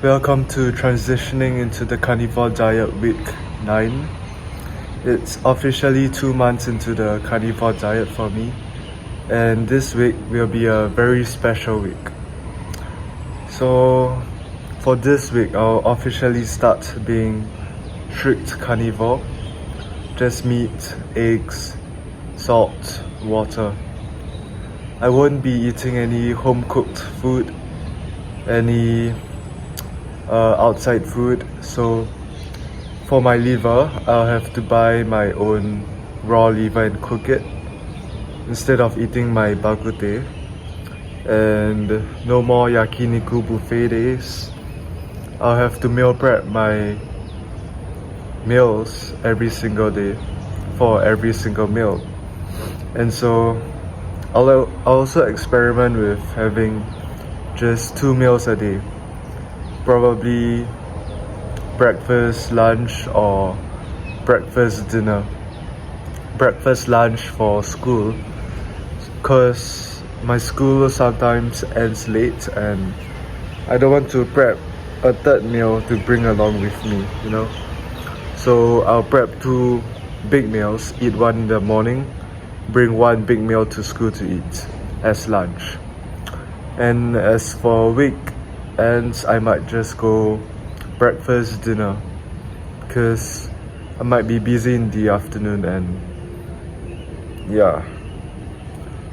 Welcome to transitioning into the Carnivore Diet week 9. It's officially 2 months into the Carnivore Diet for me, and this week will be a very special week. So for this week, I'll officially start being strict carnivore. Just meat, eggs, salt, water. I won't be eating any home-cooked food, any outside food. So for my liver, I'll have to buy my own raw liver and cook it instead of eating my bagute. And no more yakiniku buffet days. I'll have to meal prep my meals every single day for every single meal. And so I'll also experiment with having just 2 meals a day. Probably breakfast, lunch, or breakfast, dinner. Breakfast, lunch for school, because my school sometimes ends late and I don't want to prep a third meal to bring along with me, So I'll prep 2 big meals, eat one in the morning, bring 1 big meal to school to eat as lunch. And as for weekends, I might just go breakfast, dinner, because I might be busy in the afternoon, and yeah.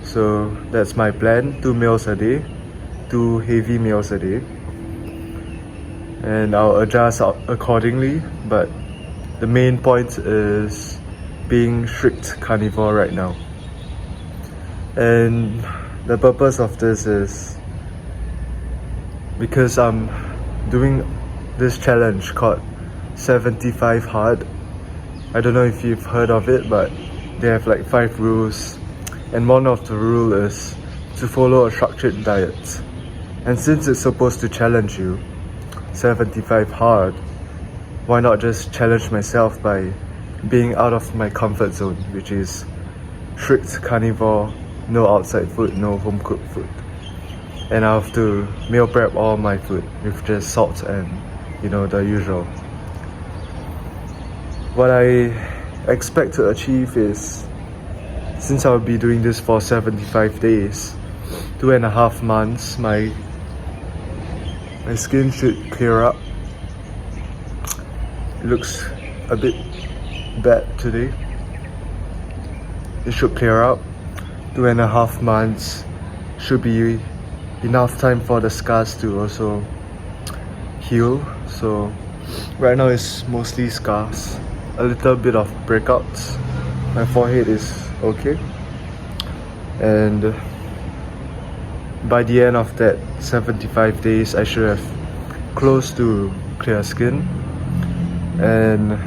So that's my plan, 2 meals a day, 2 heavy meals a day, and I'll adjust accordingly. But the main point is being strict carnivore right now. And the purpose of this is because I'm doing this challenge called 75 Hard. I don't know if you've heard of it, but they have like 5 rules, and one of the rule is to follow a structured diet. And since it's supposed to challenge you, 75 Hard, why not just challenge myself by being out of my comfort zone, which is strict carnivore, no outside food, no home cooked food. And I have to meal prep all my food with just salt and the usual. What I expect to achieve is, since I'll be doing this for 75 days, 2.5 months, my skin should clear up. It looks a bit bad today. It should clear up. 2.5 months should be enough time for the scars to also heal. So right now it's mostly scars, a little bit of breakouts. My forehead is okay, and by the end of that 75 days I should have close to clear skin. And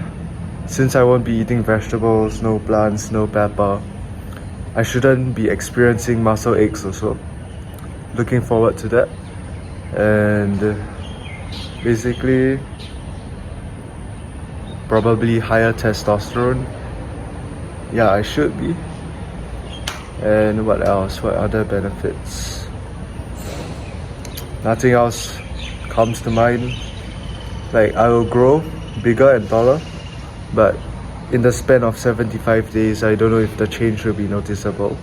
since I won't be eating vegetables, no plants, no pepper, I shouldn't be experiencing muscle aches also. Looking forward to that. And basically probably higher testosterone. Yeah, I should be. And what else? What other benefits? Nothing else comes to mind. Like, I will grow bigger and taller, but in the span of 75 days, I don't know if the change will be noticeable.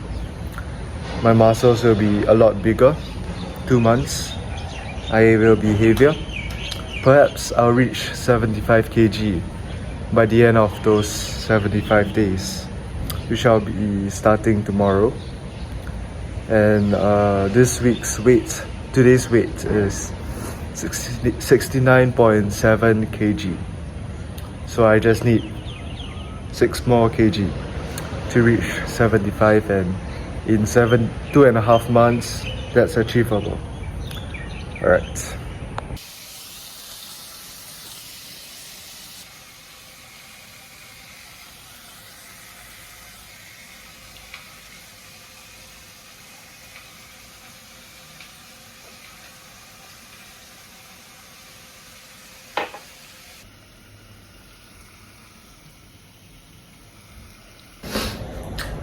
My muscles will be a lot bigger. 2 months, I will be heavier. Perhaps I'll reach 75 kg by the end of those 75 days, which I'll be starting tomorrow. And today's weight is 69.7 kg. So I just need 6 more kg to reach 75, and in 2.5 months, that's achievable. Alright.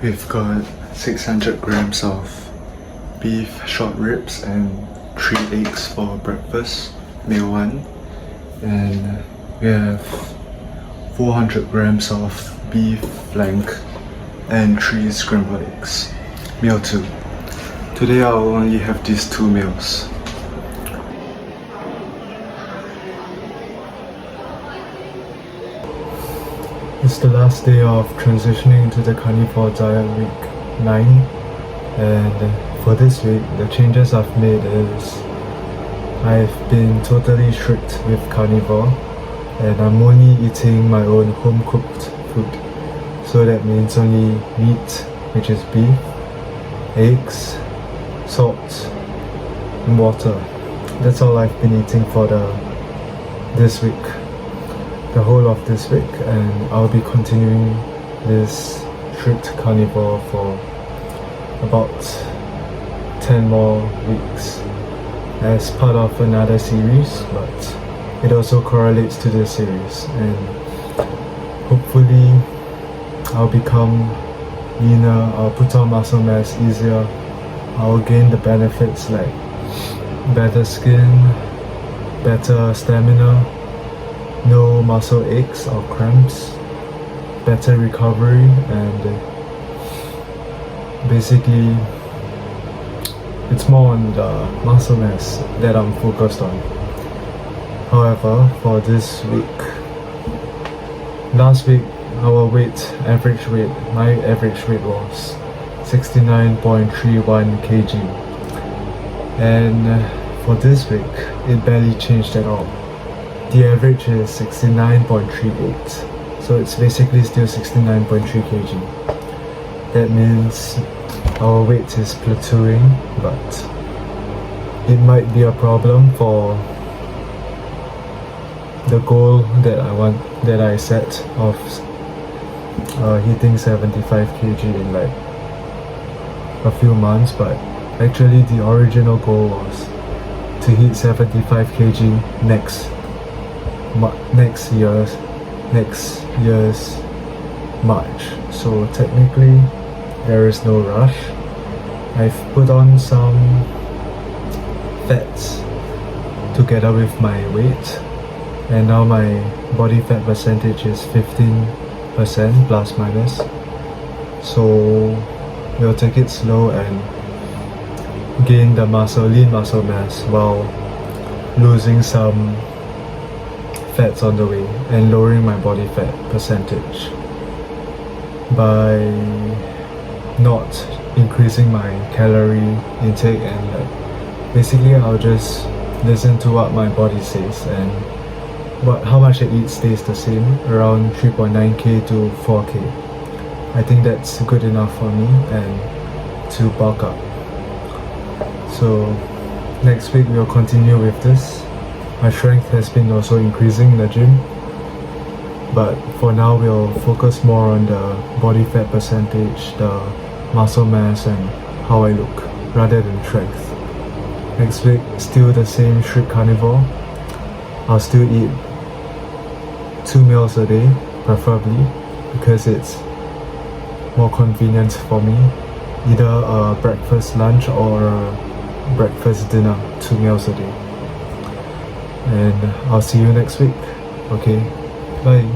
We've got 600 grams of beef short ribs and 3 eggs for breakfast. meal 1, and we have 400 grams of beef flank and 3 scrambled eggs. Meal 2. Today I'll only have these 2 meals. It's the last day of transitioning into the Carnivore Diet week 9, and for this week the changes I've made is I've been totally strict with carnivore, and I'm only eating my own home cooked food. So that means only meat, which is beef, eggs, salt, and water. That's all I've been eating for this week, the whole of this week, and I'll be continuing this strict carnivore for about 10 more weeks as part of another series, but it also correlates to the series, and hopefully I'll become leaner, I'll put on muscle mass easier, I'll gain the benefits like better skin, better stamina, no muscle aches or cramps, better recovery, and basically it's more on the muscle mass that I'm focused on. However, for this week, last week my average weight was 69.31 kg, and for this week it barely changed at all. The average is 69.38, so it's basically still 69.3 kg. That means our weight is plateauing, but it might be a problem for the goal that I set of hitting 75 kg in like a few months. But actually the original goal was to hit 75 kg next year's March. So technically there is no rush. I've put on some fats together with my weight, and now my body fat percentage is 15% plus minus. So we'll take it slow and gain the lean muscle mass while losing some fats on the way and lowering my body fat percentage by not increasing my calorie intake, and basically I'll just listen to what my body says, and how much I eat stays the same, around 3.9k to 4k. I think that's good enough for me and to bulk up. So next week we'll continue with this. My strength has been also increasing in the gym, but for now we'll focus more on the body fat percentage, the muscle mass, and how I look rather than strength. Next week, still the same strict carnivore. I'll still eat 2 meals a day, preferably, because it's more convenient for me. Either a breakfast, lunch, or a breakfast, dinner, 2 meals a day. And I'll see you next week. Okay, bye.